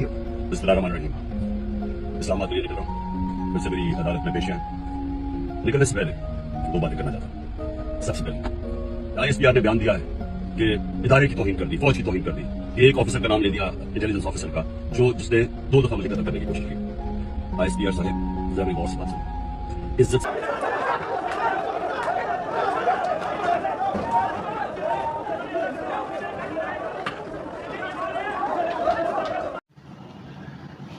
बिस्मिल्लाहिर्रहमानिर्रहीम। इस्लामाबाद के लिए निकल रहा हूँ, फिर से मेरी अदालत में पेश है। निकलने से पहले दो बातें करना चाहता हूँ। सबसे पहले ISPR ने बयान दिया है कि इदारे की तौहीन कर दी, फौज की तौहीन कर दी। एक ऑफिसर का नाम ले दिया, इंटेलिजेंस ऑफिसर का, जिसने 2 दफा मुझे कत्ल करने की कोशिश की। ISPR साहब जरा गौर से बात सुनो, इज्जत से।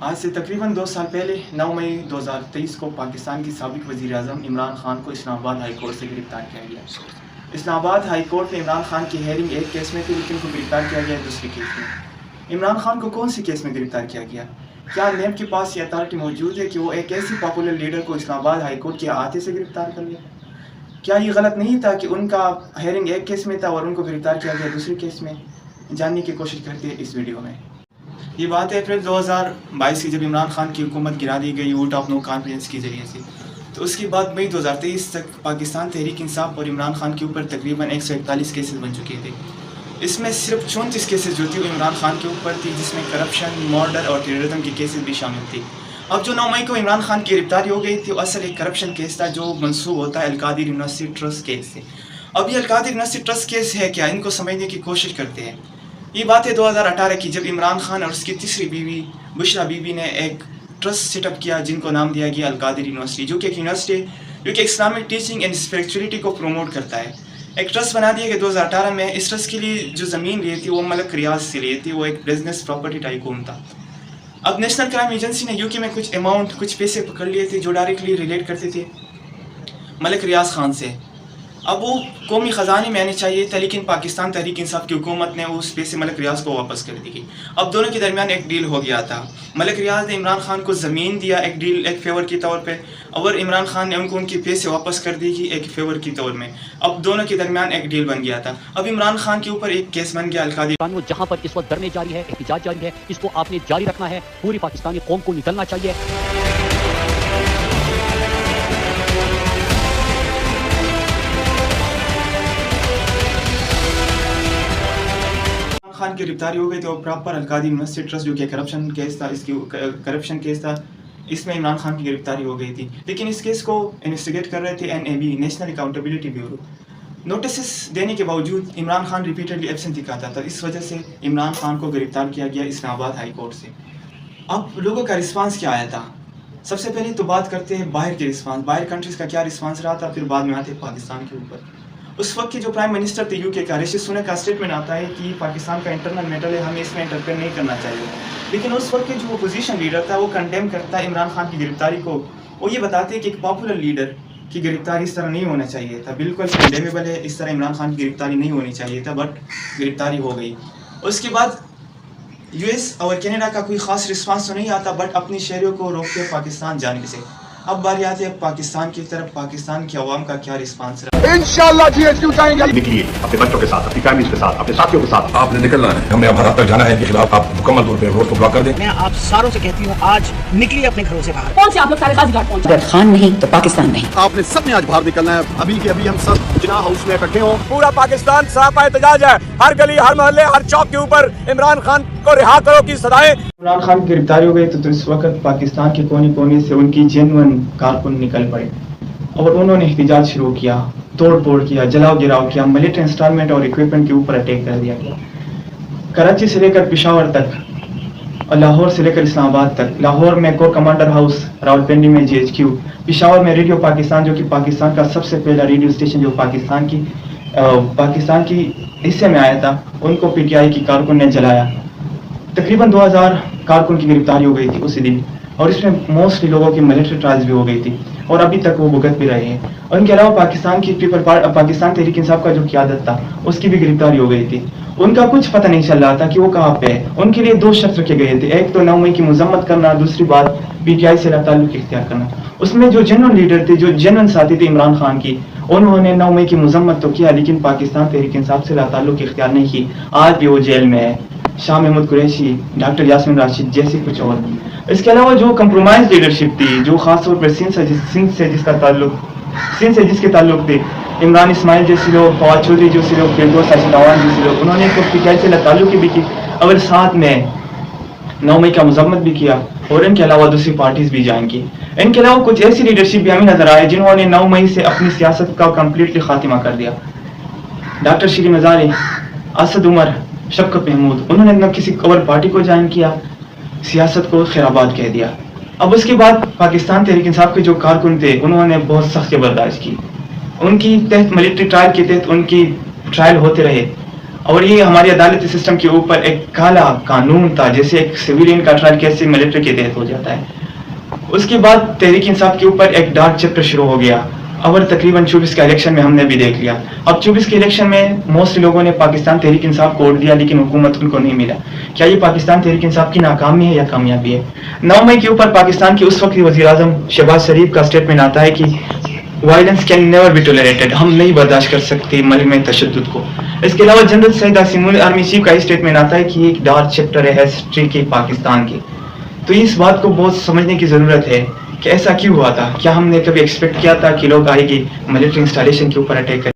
आज से तकरीबन 2 साल पहले 9 मई 2023 को पाकिस्तान की साबिक वज़ीर-ए-आज़म इमरान खान को इस्लामाबाद हाई कोर्ट से गिरफ्तार किया गया। इस्लामाबाद हाई कोर्ट में इमरान खान की हेयरिंग एक केस में थी, लेकिन उनको गिरफ्तार किया गया दूसरे केस में। इमरान खान को कौन सी केस में गिरफ्तार किया गया? क्या नेब के पास ये अथॉरिटी मौजूद है कि वो एक ऐसी पॉपुलर लीडर को इस्लामाबाद हाई कोर्ट के अहाते से गिरफ्तार कर लिया? क्या ये गलत नहीं था कि उनका हेयरिंग एक केस में था और उनको गिरफ्तार किया गया दूसरे केस में? जानने की कोशिश करते हैं इस वीडियो में। ये बात है अप्रैल 2022 की, जब इमरान खान की हुकूमत गिरा दी गई वोट ऑफ नो कॉन्फिडेंस के जरिए से। तो उसके बाद मई 2023 तक पाकिस्तान तहरीक इंसाफ और इमरान खान के ऊपर तकरीबन 141 केसेस बन चुके थे। इसमें सिर्फ 34 केसेस जो थी वो इमरान खान के ऊपर थी, जिसमें करप्शन, मर्डर और टेररिज्म के केसेस भी शामिल थे। अब जो 9 मई को इमरान खान की गिरफ्तारी हो गई थी, वो असल एक करप्शन केस था जो मंसूब होता है अलकादिर यूनिवर्सिटी ट्रस्ट केस से। अब ये अलकादिर यूनिवर्सिटी ट्रस्ट केस है क्या, इनको समझने की कोशिश करते हैं। ये बात है 2018 की, जब इमरान खान और उसकी तीसरी बीवी बुशरा बीबी ने एक ट्रस्ट सेटअप किया जिनको नाम दिया गया अलकादिर यूनिवर्सिटी, जो कि एक यूनिवर्सिटी जो कि इस्लामिक टीचिंग एंड स्पिरिचुअलिटी को प्रमोट करता है। एक ट्रस्ट बना दिया गया 2018 में। इस ट्रस्ट के लिए जो ज़मीन ली थी वो मलक रियाज से ली थी, वो एक बिजनेस प्रॉपर्टी टाइकून था। अब नेशनल क्राइम एजेंसी ने यूके में कुछ पैसे पकड़ लिए थे जो डायरेक्टली रिलेट करते थे मलक रियाज खान से। अब वो कौमी ख़जाने में आने चाहिए था, लेकिन पाकिस्तान तहरीक इंसाफ की हुकूमत ने उस पैसे मलक रियाज को वापस कर दी। अब दोनों के दरमियान एक डील हो गया था। मलक रियाज ने इमरान खान को ज़मीन दिया एक डील, एक फेवर के तौर पे, और इमरान खान ने उनको उनके पैसे वापस कर दी एक फेवर के तौर में। अब दोनों के दरमियान एक डील बन गया था। अब इमरान खान के ऊपर एक केस बन गया अलकादिर। वो जहाँ पर इस वक्त धरने जारी है, एहतजाज जारी है, इसको आपने जारी रखना है। पूरी पाकिस्तानी कौम को निकलना चाहिए। खान की गिरफ्तारी हो गई थी और प्रॉपर अलकादिर यूनिवर्सिटी ट्रस्ट जो कि करप्शन केस था, इसकी करप्शन केस था, इसमें इमरान खान की गिरफ्तारी हो गई थी। लेकिन इस केस को इन्वेस्टिगेट कर रहे थे NAB, national accountability bureau. Notice देने के बावजूद इमरान खान रिपीटेडली एब्सेंट दिखाता था। इस वजह से इमरान खान को गिरफ्तार किया गया इस्लामाबाद हाई कोर्ट से। अब लोगों का रिस्पांस क्या आया था? सबसे पहले तो बात करते हैं बाहर के रिस्पांस, बाहर कंट्रीज़ का क्या रिस्पांस रहा था, फिर बाद में आते पाकिस्तान के ऊपर। उस वक्त के जो प्राइम मिनिस्टर थे UK का, ऋषि सुनक का स्टेटमेंट आता है कि पाकिस्तान का इंटरनल मैटर है, हमें इसमें इंटरफेयर नहीं करना चाहिए। लेकिन उस वक्त के जो अपोजिशन लीडर था वो कंडेम करता है इमरान खान की गिरफ्तारी को। वो ये बताते हैं कि एक पॉपुलर लीडर की गिरफ्तारी इस तरह नहीं होना चाहिए था, बिल्कुल कंडेमेबल है, इस तरह इमरान खान की गिरफ्तारी नहीं होनी चाहिए था, बट गिरफ्तारी हो गई। उसके बाद US और कनाडा का कोई ख़ास रिस्पांस तो नहीं आता, बट अपनी शहरियों को रोकते पाकिस्तान जाने से। अब बारी आती है पाकिस्तान की तरफ, पाकिस्तान की आवाम का क्या रिस्पांस रहा। इंशाअल्लाह GHQ जाएंगे। निकलिए अपने बच्चों के साथ, अपनी फैमिली के साथ, अपने साथियों के साथ। आपने निकलना है, हमने अब भारत तक जाना है, इनके खिलाफ आप मुकम्मल तौर पे रोड को ब्लॉक कर दें। मैं आप सारों से कहती हूँ, आज निकलिए अपने घरों से बाहर। कौन से आप लोग सारे बाजीघाट पहुंचे? अगर खान नहीं तो पाकिस्तान नहीं। आपने सब ने आज बाहर निकलना है। अभी के अभी हम सब जिन्ना हाउस में इकट्ठे हों। पूरा पाकिस्तान सरापा एहतजाज है, हर गली, हर मोहल्ले, हर चौक के ऊपर इमरान खान को रिहा करो की सदाएं। इमरान खान की गिरफ्तारी हो गई तो इस वक्त पाकिस्तान के कोने कोने से उनकी जेन्युइन कारकुन निकल पड़े और उन्होंने एहतजाज शुरू किया, तोड़ फोड़ किया, जलाओ गिराव किया, मिलिट्री इंस्टॉलमेंट और इक्विपमेंट के ऊपर अटैक कर दिया गया। कराची से लेकर पेशावर तक और लाहौर से लेकर इस्लामाबाद तक। लाहौर में कोर कमांडर हाउस, रावलपिंडी में GHQ, पेशावर में रेडियो पाकिस्तान जो कि पाकिस्तान का सबसे पहला रेडियो स्टेशन जो पाकिस्तान की हिस्से में आया था, उनको PTI की कारकुन ने जलाया। तकरीबन 2000 कारकुन की गिरफ्तारी हो गई थी उसी दिन, और इसमें मोस्टली लोगों की मिलिट्री ट्रायल्स भी हो गई थी और अभी तक वो भुगत भी रहे हैं। और इनके अलावा पाकिस्तान तहरीक इंसाफ का जो क़यादत था उसकी भी गिरफ्तारी हो गई थी। उनका कुछ पता नहीं चल रहा था कि वो कहाँ पे है। उनके लिए 2 शर्त रखे गए थे, एक तो 9 मई की मजम्मत करना, दूसरी बात PTI से ताल्लुक इख्तियार करना। उसमें जो जेन्युइन लीडर थे, जो जेन्युइन साथी थे इमरान खान की, उन्होंने 9 मई की मजम्मत तो किया, लेकिन पाकिस्तान तहरीक इंसाफ से ताल्लुक इख्तियार नहीं की। आज भी वो जेल में है। शाह महमूद कुरैशी, डॉक्टर यास्मीन राशिद जैसे कुछ और। इसके अलावा जो कंप्रोमाइज लीडरशिप थी, जो खासतौर पर सिंध से जिसके ताल्लुक थे, इमरान इस्माइल जैसे लोग, फवाद चौधरी जैसे लोग, फिरदौस नवान जैसे लोग, उन्होंने PTI से ताल्लुक भी की। और साथ में 9 मई का मजम्मत भी किया और इनके अलावा दूसरी पार्टीज भी ज्वाइन की। इनके अलावा कुछ ऐसी लीडरशिप भी हमें नजर आए जिन्होंने 9 मई से अपनी सियासत का कम्प्लीटली खात्मा कर दिया। डॉक्टर श्री मजारी, असद उमर, शफकत महमूद, उन्होंने न किसी और पार्टी को ज्वाइन किया, सियासत को खैराबाद कह दिया। अब उसके बाद पाकिस्तान तहरीक इंसाफ के जो कारकुन थे उन्होंने बहुत सख्त बर्दाश्त की। उनकी तहत मिलिट्री ट्रायल के तहत उनकी ट्रायल होते रहे और ये हमारी अदालती सिस्टम के ऊपर एक काला कानून था, जैसे एक सिविलियन का ट्रायल कैसे मिलिट्री के तहत हो जाता है। उसके बाद तहरीक इंसाफ के ऊपर एक डार्क चैप्टर शुरू हो गया और तकरीबन 24 का इलेक्शन में हमने भी देख लिया। अब 24 के इलेक्शन में मोस्ट लोगों ने पाकिस्तान तहरीक इंसाफ को वोट दिया लेकिन हुकूमत उनको नहीं मिला। क्या ये पाकिस्तान तहरीक इंसाफ की नाकामी है या कामयाबी है? 9 मई के ऊपर पाकिस्तान के उस वक्त के वज़ीर आज़म शहबाज शरीफ का स्टेटमेंट आता है कि violence can never be tolerated, हम नहीं बर्दाश्त कर सकते मुल्क में तशद्दुद को। इसके अलावा general Saeed Asim army chief का स्टेटमेंट आता है कि एक डार्क चैप्टर है हिस्ट्री के पाकिस्तान के। तो इस बात को बहुत समझने की ज़रूरत है कि ऐसा क्यों हुआ था। क्या हमने कभी एक्सपेक्ट किया था कि लोग आएंगे मिलिट्री इंस्टॉलेशन के ऊपर अटैक करें?